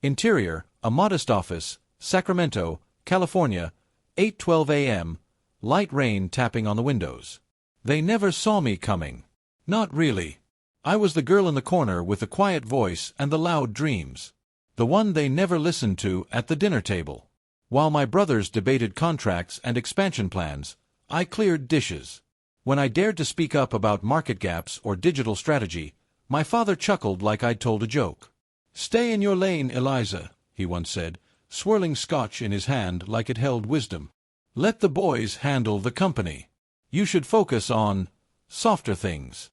Interior, a modest office, Sacramento, California, 8:12 a.m., light rain tapping on the windows. They never saw me coming. Not really. I was the girl in the corner with the quiet voice and the loud dreams. The one they never listened to at the dinner table. While my brothers debated contracts and expansion plans, I cleared dishes. When I dared to speak up about market gaps or digital strategy, my father chuckled like I'd told a joke. "Stay in your lane, Eliza," he once said, swirling scotch in his hand like it held wisdom. "Let the boys handle the company. You should focus on softer things."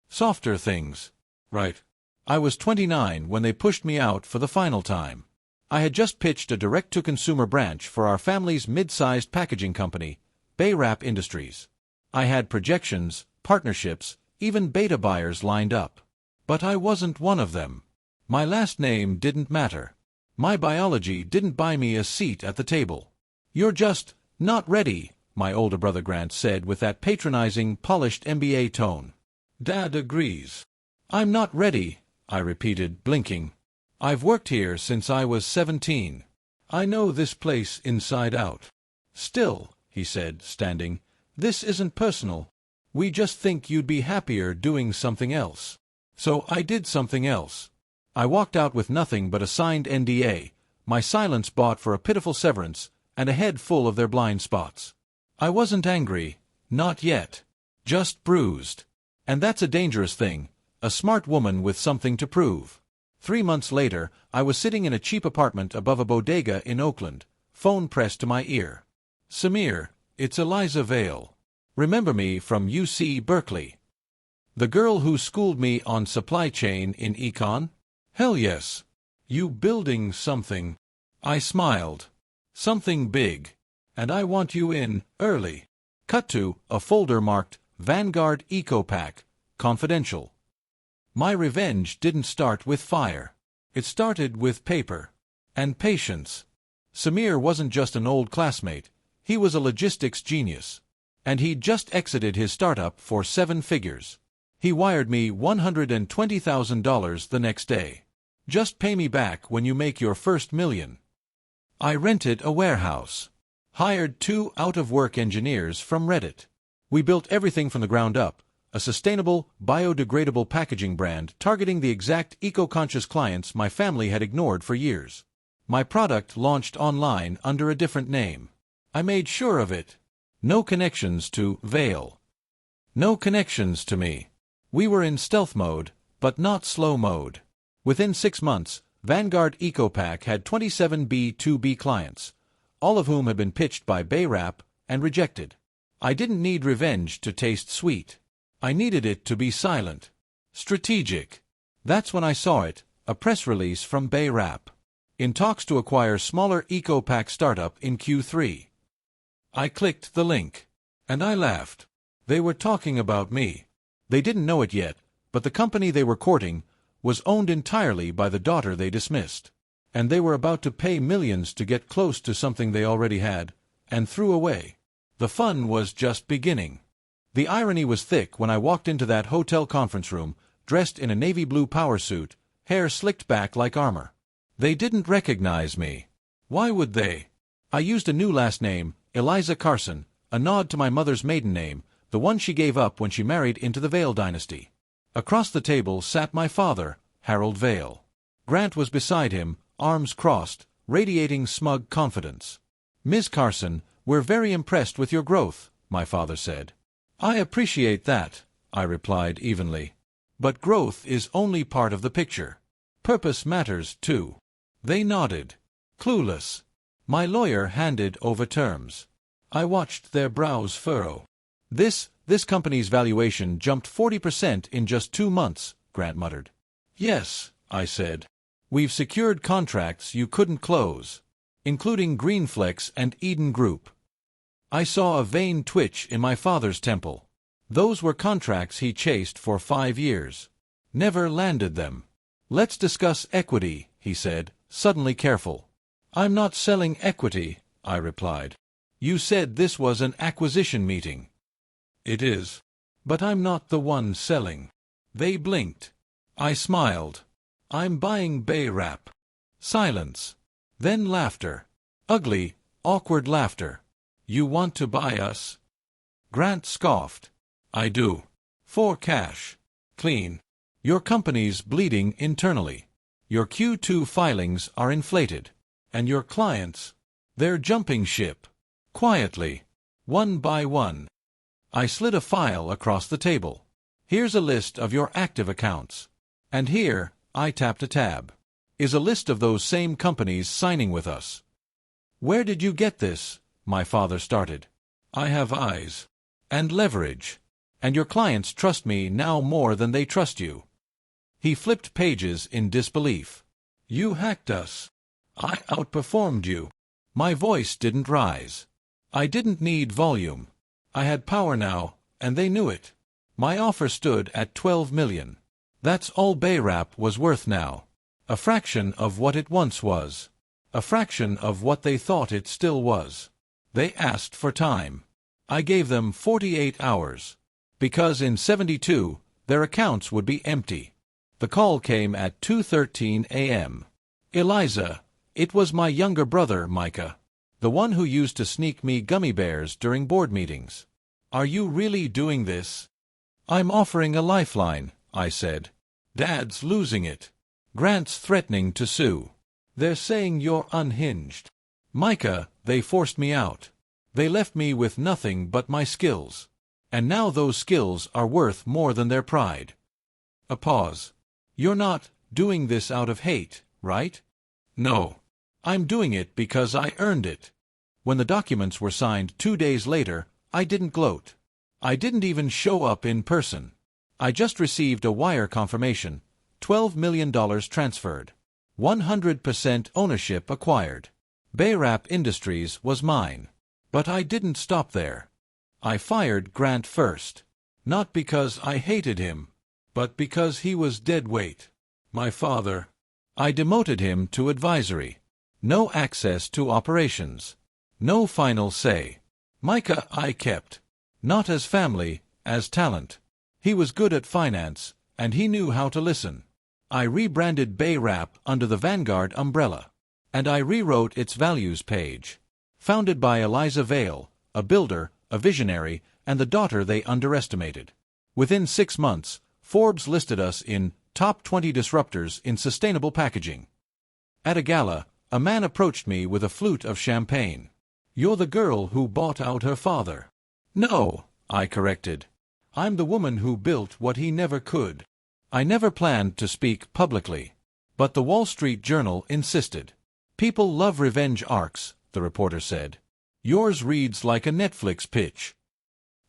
Softer things. Right. I was 29 when they pushed me out for the final time. I had just pitched a direct-to-consumer branch for our family's mid-sized packaging company, Baywrap Industries. I had projections, partnerships, even beta buyers lined up. But I wasn't one of them. My last name didn't matter. My biology didn't buy me a seat at the table. "You're just not ready," my older brother Grant said with that patronizing, polished MBA tone. "Dad agrees." "I'm not ready," I repeated, blinking. "I've worked here since I was 17. I know this place inside out." "Still," he said, standing, "this isn't personal. We just think you'd be happier doing something else." So I did something else. I walked out with nothing but a signed NDA, my silence bought for a pitiful severance, and a head full of their blind spots. I wasn't angry, not yet. Just bruised. And that's a dangerous thing, a smart woman with something to prove. 3 months later, I was sitting in a cheap apartment above a bodega in Oakland, phone pressed to my ear. "Samir, it's Eliza Vale. Remember me from UC Berkeley? The girl who schooled me on supply chain in econ?" "Hell yes. You building something?" I smiled. "Something big. And I want you in, early." Cut to a folder marked Vanguard EcoPack, confidential. My revenge didn't start with fire. It started with paper. And patience. Samir wasn't just an old classmate, he was a logistics genius. And he'd just exited his startup for 7 figures. He wired me $120,000 the next day. "Just pay me back when you make your first $1 million. I rented a warehouse. Hired 2 out-of-work engineers from Reddit. We built everything from the ground up, a sustainable, biodegradable packaging brand targeting the exact eco-conscious clients my family had ignored for years. My product launched online under a different name. I made sure of it. No connections to Vale. No connections to me. We were in stealth mode, but not slow mode. Within 6 months, Vanguard EcoPack had 27 B2B clients, all of whom had been pitched by Baywrap and rejected. I didn't need revenge to taste sweet. I needed it to be silent. Strategic. That's when I saw it, a press release from Baywrap. In talks to acquire smaller EcoPack startup in Q3. I clicked the link. And I laughed. They were talking about me. They didn't know it yet, but the company they were courting was owned entirely by the daughter they dismissed. And they were about to pay millions to get close to something they already had, and threw away. The fun was just beginning. The irony was thick when I walked into that hotel conference room, dressed in a navy blue power suit, hair slicked back like armor. They didn't recognize me. Why would they? I used a new last name, Eliza Carson, a nod to my mother's maiden name, the one she gave up when she married into the Vale dynasty. Across the table sat my father, Harold Vale. Grant was beside him, arms crossed, radiating smug confidence. "Ms. Carson, we're very impressed with your growth," my father said. "I appreciate that," I replied evenly. "But growth is only part of the picture. Purpose matters too." They nodded. Clueless. My lawyer handed over terms. I watched their brows furrow. This company's valuation jumped 40% in just 2 months," Grant muttered. "Yes," I said. "We've secured contracts you couldn't close, including Greenflex and Eden Group." I saw a vein twitch in my father's temple. Those were contracts he chased for 5 years. Never landed them. "Let's discuss equity," he said, suddenly careful. "I'm not selling equity," I replied. "You said this was an acquisition meeting." "It is. But I'm not the one selling." They blinked. I smiled. "I'm buying Baywrap." Silence. Then laughter. Ugly, awkward laughter. You want to buy us? Grant scoffed. I do. For cash. Clean. Your company's bleeding internally. Your Q2 filings are inflated. And your clients, they're jumping ship. Quietly. One by one. I slid a file across the table. Here's a list of your active accounts. And here, I tapped a tab, is a list of those same companies signing with us. Where did you get this? My father started. I have eyes. And leverage. And your clients trust me now more than they trust you. He flipped pages in disbelief. You hacked us. I outperformed you. My voice didn't rise. I didn't need volume. I had power now, and they knew it. My offer stood at $12 million. That's all BayWrap was worth now. A fraction of what it once was. A fraction of what they thought it still was. They asked for time. I gave them 48 hours. Because in 72, their accounts would be empty. The call came at 2:13 a.m. Eliza, it was my younger brother, Micah. The one who used to sneak me gummy bears during board meetings. Are you really doing this? I'm offering a lifeline, I said. Dad's losing it. Grant's threatening to sue. They're saying you're unhinged. Micah, they forced me out. They left me with nothing but my skills. And now those skills are worth more than their pride. A pause. You're not doing this out of hate, right? No. I'm doing it because I earned it. When the documents were signed 2 days later, I didn't gloat. I didn't even show up in person. I just received a wire confirmation, $12 million transferred. 100% ownership acquired. BayWrap Industries was mine. But I didn't stop there. I fired Grant first. Not because I hated him, but because he was dead weight. My father. I demoted him to advisory. No access to operations. No final say. Micah I kept. Not as family, as talent. He was good at finance, and he knew how to listen. I rebranded BayWrap under the Vanguard umbrella. And I rewrote its values page. Founded by Eliza Vale, a builder, a visionary, and the daughter they underestimated. Within 6 months, Forbes listed us in Top 20 Disruptors in Sustainable Packaging. At a gala, a man approached me with a flute of champagne. You're the girl who bought out her father. No, I corrected. I'm the woman who built what he never could. I never planned to speak publicly. But the Wall Street Journal insisted. People love revenge arcs, the reporter said. Yours reads like a Netflix pitch.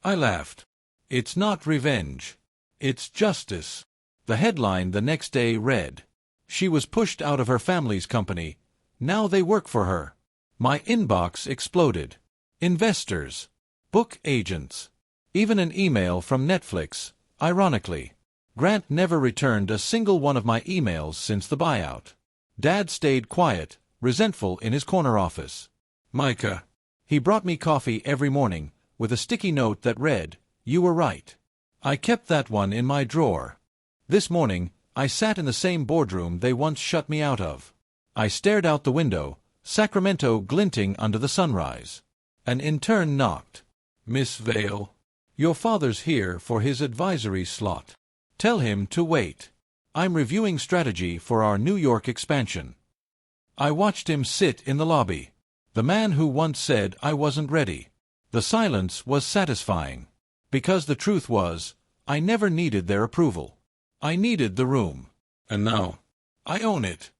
I laughed. It's not revenge. It's justice. The headline the next day read, She was pushed out of her family's company. Now they work for her. My inbox exploded. Investors. Book agents. Even an email from Netflix, ironically. Grant never returned a single one of my emails since the buyout. Dad stayed quiet, resentful in his corner office. Micah. He brought me coffee every morning, with a sticky note that read, You were right. I kept that one in my drawer. This morning, I sat in the same boardroom they once shut me out of. I stared out the window, Sacramento glinting under the sunrise. An intern knocked. Miss Vale. Your father's here for his advisory slot. Tell him to wait. I'm reviewing strategy for our New York expansion. I watched him sit in the lobby. The man who once said I wasn't ready. The silence was satisfying. Because the truth was, I never needed their approval. I needed the room. And now, I own it.